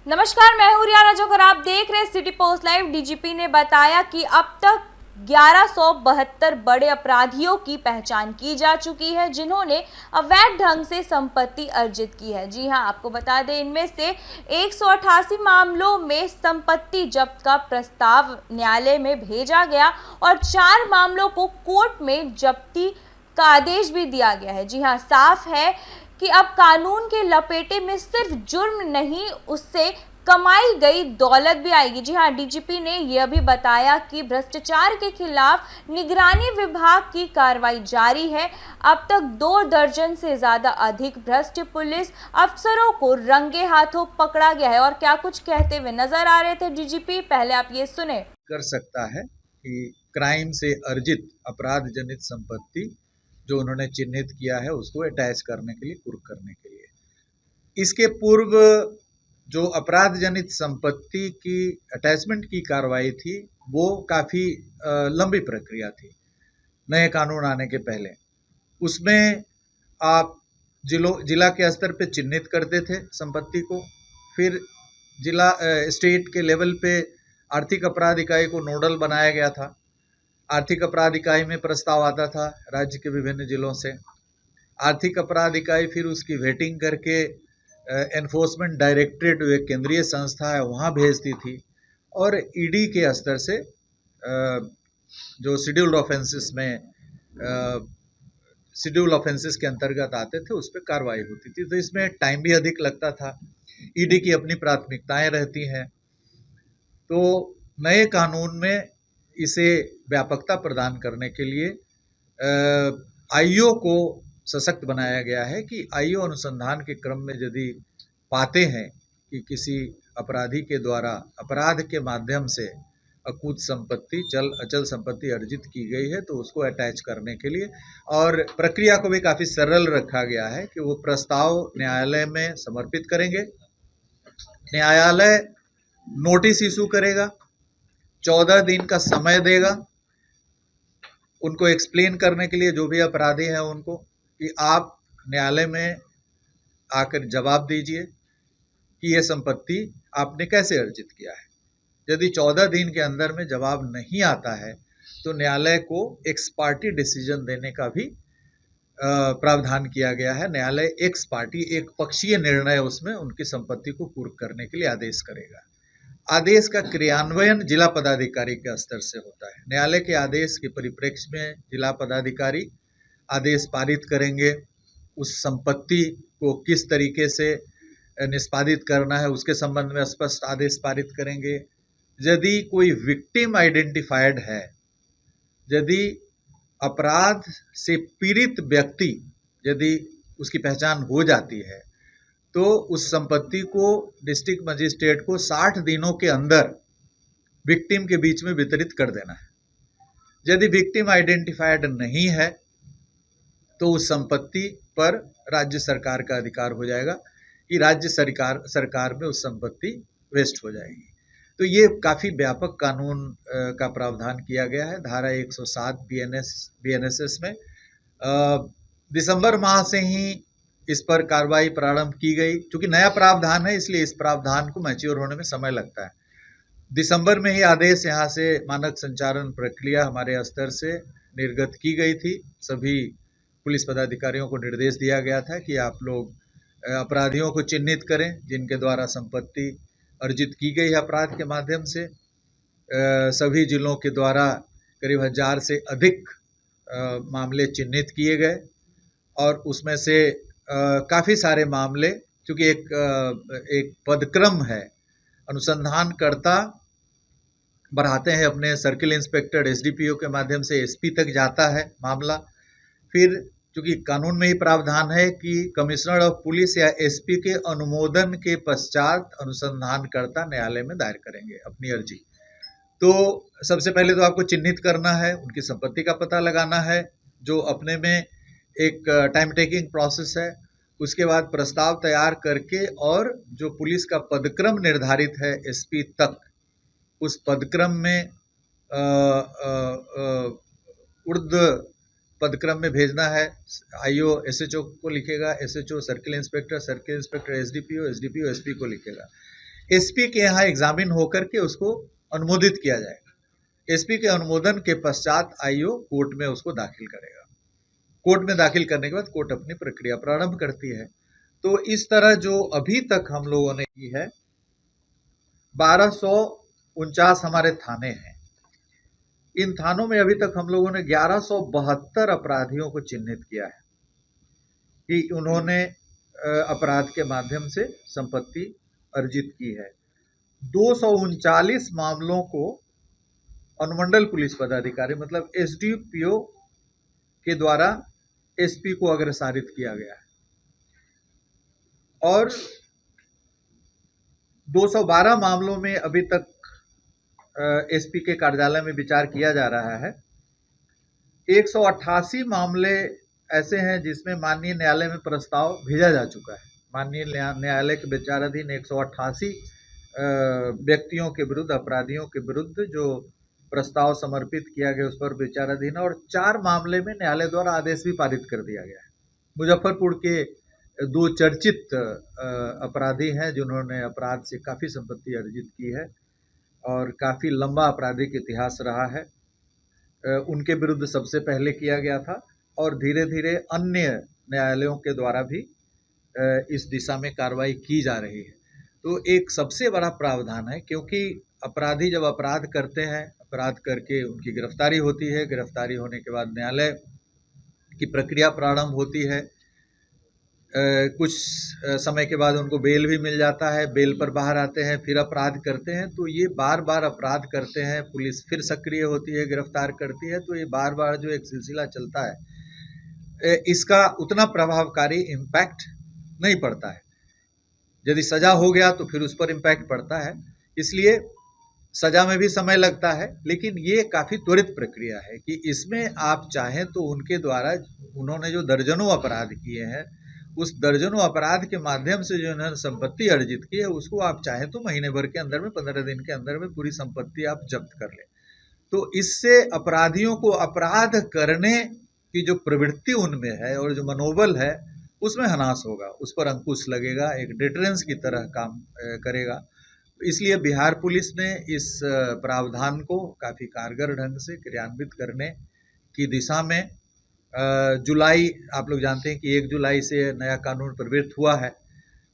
नमस्कार, मैं हूं रियाना जोकर। आप देख रहे हैं सिटी पोस्ट लाइव। डीजीपी ने बताया कि अब तक 1172 बड़े अपराधियों की पहचान की जा चुकी है जिन्होंने अवैध ढंग से संपत्ति अर्जित की है। जी हां, आपको बता दें इनमें से 188 मामलों में संपत्ति जब्त का प्रस्ताव न्यायालय में भेजा गया और 4 मामलों को कोर्ट में जब्ती का आदेश भी दिया गया है। जी हां, साफ है कि अब कानून के लपेटे में सिर्फ जुर्म नहीं, उससे कमाई गई दौलत भी आएगी। जी हां, डीजीपी ने यह भी बताया कि भ्रष्टाचार के खिलाफ निगरानी विभाग की कार्रवाई जारी है। अब तक 2 दर्जन से ज्यादा अधिक भ्रष्ट पुलिस अफसरों को रंगे हाथों पकड़ा गया है। और क्या कुछ कहते हुए नजर आ रहे थे डीजीपी, पहले आप ये सुने। कर सकता है कि क्राइम से अर्जित अपराध जनित संपत्ति जो उन्होंने चिन्हित किया है उसको अटैच करने के लिए, कुर्क करने के लिए। इसके पूर्व जो अपराध जनित संपत्ति की अटैचमेंट की कार्रवाई थी वो काफ़ी लंबी प्रक्रिया थी नए कानून आने के पहले। उसमें आप जिला के स्तर पे चिन्हित करते थे संपत्ति को, फिर जिला स्टेट के लेवल पे आर्थिक अपराध इकाई को नोडल बनाया गया था। आर्थिक अपराध इकाई में प्रस्ताव आता था राज्य के विभिन्न जिलों से। आर्थिक अपराध इकाई फिर उसकी वेटिंग करके एनफोर्समेंट डायरेक्टरेट जो एक केंद्रीय संस्था है वहाँ भेजती थी, और ईडी के स्तर से जो शेड्यूल्ड ऑफेंसेस के अंतर्गत आते थे उस पर कार्रवाई होती थी। तो इसमें टाइम भी अधिक लगता था। ईडी की अपनी प्राथमिकताएं रहती हैं। तो नए कानून में इसे व्यापकता प्रदान करने के लिए आईओ को सशक्त बनाया गया है कि आईओ अनुसंधान के क्रम में यदि पाते हैं कि किसी अपराधी के द्वारा अपराध के माध्यम से अकूत संपत्ति, अचल संपत्ति अर्जित की गई है तो उसको अटैच करने के लिए, और प्रक्रिया को भी काफ़ी सरल रखा गया है कि वो प्रस्ताव न्यायालय में समर्पित करेंगे। न्यायालय नोटिस इशू करेगा, 14 दिन का समय देगा उनको एक्सप्लेन करने के लिए, जो भी अपराधी हैं उनको, कि आप न्यायालय में आकर जवाब दीजिए कि ये संपत्ति आपने कैसे अर्जित किया है। यदि 14 दिन के अंदर में जवाब नहीं आता है तो न्यायालय को एक्स पार्टी डिसीजन देने का भी प्रावधान किया गया है। न्यायालय एक्स पार्टी, एक पक्षीय निर्णय उसमें उनकी संपत्ति को कुर्क करने के लिए आदेश करेगा। आदेश का क्रियान्वयन जिला पदाधिकारी के स्तर से होता है। न्यायालय के आदेश के परिप्रेक्ष्य में जिला पदाधिकारी आदेश पारित करेंगे, उस संपत्ति को किस तरीके से निष्पादित करना है उसके संबंध में स्पष्ट आदेश पारित करेंगे। यदि कोई विक्टिम आइडेंटिफाइड है, यदि अपराध से पीड़ित व्यक्ति यदि उसकी पहचान हो जाती है तो उस संपत्ति को डिस्ट्रिक्ट मजिस्ट्रेट को 60 दिनों के अंदर विक्टिम के बीच में वितरित कर देना है। यदि विक्टिम आइडेंटिफाइड नहीं है तो उस संपत्ति पर राज्य सरकार का अधिकार हो जाएगा कि राज्य सरकार में उस संपत्ति वेस्ट हो जाएगी। तो ये काफ़ी व्यापक कानून का प्रावधान किया गया है धारा 107 बीएनएसएस में। दिसंबर माह से ही इस पर कार्रवाई प्रारंभ की गई। क्योंकि नया प्रावधान है इसलिए इस प्रावधान को मैच्योर होने में समय लगता है। दिसंबर में ही आदेश यहाँ से मानक संचालन प्रक्रिया हमारे स्तर से निर्गत की गई थी। सभी पुलिस पदाधिकारियों को निर्देश दिया गया था कि आप लोग अपराधियों को चिन्हित करें जिनके द्वारा संपत्ति अर्जित की गई है अपराध के माध्यम से। सभी जिलों के द्वारा करीब 1000 से अधिक मामले चिन्हित किए गए, और उसमें से काफ़ी सारे मामले, क्योंकि एक पदक्रम है, अनुसंधानकर्ता बढ़ाते हैं अपने सर्किल इंस्पेक्टर एसडीपीओ के माध्यम से एसपी तक जाता है मामला। फिर क्योंकि कानून में ही प्रावधान है कि कमिश्नर ऑफ पुलिस या एसपी के अनुमोदन के पश्चात अनुसंधानकर्ता न्यायालय में दायर करेंगे अपनी अर्जी। तो सबसे पहले तो आपको चिन्हित करना है, उनकी संपत्ति का पता लगाना है, जो अपने में एक टाइम टेकिंग प्रोसेस है। उसके बाद प्रस्ताव तैयार करके, और जो पुलिस का पदक्रम निर्धारित है एसपी तक, उस पदक्रम में ऊर्ध्व पदक्रम में भेजना है। आईओ एसएचओ को लिखेगा, SHO circle inspector SDPO SP को लिखेगा। एसपी के यहाँ एग्जामिन होकर के उसको अनुमोदित किया जाएगा। एसपी के अनुमोदन के पश्चात आईओ कोर्ट में उसको दाखिल करेगा। कोर्ट में दाखिल करने के बाद कोर्ट अपनी प्रक्रिया प्रारंभ करती है। तो इस तरह जो अभी तक हम लोगों ने की है, 1249 हमारे थाने हैं। इन थानों में अभी तक हम लोगों ने 1172 अपराधियों को चिन्हित किया है कि उन्होंने अपराध के माध्यम से संपत्ति अर्जित की है। 239 मामलों को अनुमंडल पुलिस पदाधिकारी मतलब एसडीपीओ के द्वारा एसपी को अग्रसारित किया गया है और 212 मामलों में अभी तक एसपी के कार्यालय में विचार किया जा रहा है। 188 मामले ऐसे हैं जिसमें माननीय न्यायालय में प्रस्ताव भेजा जा चुका है। माननीय न्यायालय के विचाराधीन 188 व्यक्तियों के विरुद्ध, अपराधियों के विरुद्ध जो प्रस्ताव समर्पित किया गया उस पर विचाराधीन है और 4 मामले में न्यायालय द्वारा आदेश भी पारित कर दिया गया है। मुजफ्फरपुर के 2 चर्चित अपराधी हैं जिन्होंने अपराध से काफ़ी संपत्ति अर्जित की है और काफ़ी लंबा आपराधिक इतिहास रहा है। उनके विरुद्ध सबसे पहले किया गया था और धीरे धीरे अन्य न्यायालयों के द्वारा भी इस दिशा में कार्रवाई की जा रही है। तो एक सबसे बड़ा प्रावधान है, क्योंकि अपराधी जब अपराध करते हैं, अपराध करके उनकी गिरफ्तारी होती है, गिरफ्तारी होने के बाद न्यायालय की प्रक्रिया प्रारंभ होती है। कुछ समय के बाद उनको बेल भी मिल जाता है, बेल पर बाहर आते हैं, फिर अपराध करते हैं। तो ये बार बार अपराध करते हैं, पुलिस फिर सक्रिय होती है, गिरफ्तार करती है। तो ये बार बार जो एक सिलसिला चलता है, इसका उतना प्रभावकारी इम्पैक्ट नहीं पड़ता है। यदि सजा हो गया तो फिर उस पर इम्पैक्ट पड़ता है, इसलिए सजा में भी समय लगता है। लेकिन ये काफ़ी त्वरित प्रक्रिया है कि इसमें आप चाहें तो उनके द्वारा उन्होंने जो दर्जनों अपराध किए हैं, उस दर्जनों अपराध के माध्यम से जो उन्होंने संपत्ति अर्जित की है, उसको आप चाहें तो महीने भर के अंदर में, 15 दिन के अंदर में पूरी संपत्ति आप जब्त कर लें। तो इससे अपराधियों को अपराध करने की जो प्रवृत्ति उनमें है और जो मनोबल है उसमें ह्रास होगा, उस पर अंकुश लगेगा, एक डिटरेंस की तरह काम करेगा। इसलिए बिहार पुलिस ने इस प्रावधान को काफ़ी कारगर ढंग से क्रियान्वित करने की दिशा में जुलाई, आप लोग जानते हैं कि 1 जुलाई से नया कानून प्रवृत्त हुआ है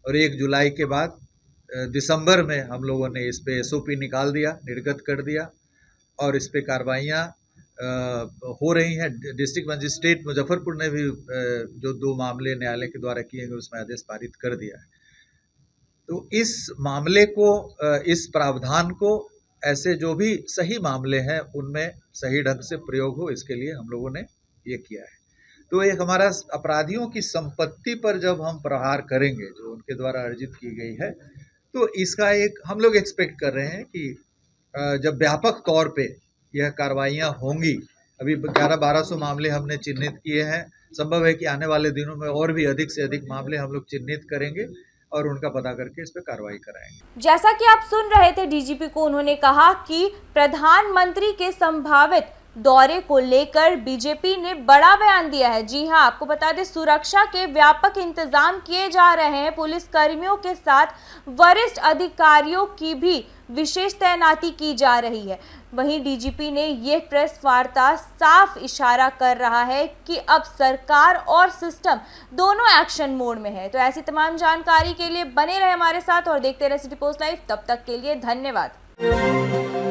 और 1 जुलाई के बाद दिसंबर में हम लोगों ने इस पे एसओपी निकाल दिया, निर्गत कर दिया और इस पे कार्रवाइयाँ हो रही हैं। डिस्ट्रिक्ट मजिस्ट्रेट मुजफ्फरपुर ने भी जो 2 मामले न्यायालय के द्वारा किए गए उसमें आदेश पारित कर दिया है। तो इस मामले को, इस प्रावधान को, ऐसे जो भी सही मामले हैं उनमें सही ढंग से प्रयोग हो, इसके लिए हम लोगों ने ये किया है। तो एक हमारा अपराधियों की संपत्ति पर जब हम प्रहार करेंगे जो उनके द्वारा अर्जित की गई है, तो इसका एक हम लोग एक्सपेक्ट कर रहे हैं कि जब व्यापक तौर पे यह कार्रवाइयाँ होंगी, अभी 1100-1200 मामले हमने चिन्हित किए हैं, संभव है कि आने वाले दिनों में और भी अधिक से अधिक मामले हम लोग चिन्हित करेंगे और उनका पता करके इस पर कार्रवाई कराएंगे। जैसा कि आप सुन रहे थे डीजीपी को, उन्होंने कहा कि प्रधानमंत्री के संभावित दौरे को लेकर बीजेपी ने बड़ा बयान दिया है। जी हां, आपको बता दें सुरक्षा के व्यापक इंतजाम किए जा रहे हैं। पुलिस कर्मियों के साथ वरिष्ठ अधिकारियों की भी विशेष तैनाती की जा रही है। वहीं डीजीपी ने ये प्रेस वार्ता साफ इशारा कर रहा है कि अब सरकार और सिस्टम दोनों एक्शन मोड में है। तो ऐसी तमाम जानकारी के लिए बने रहे हमारे साथ और देखते रहे सिटी पोस्ट लाइव। तब तक के लिए धन्यवाद।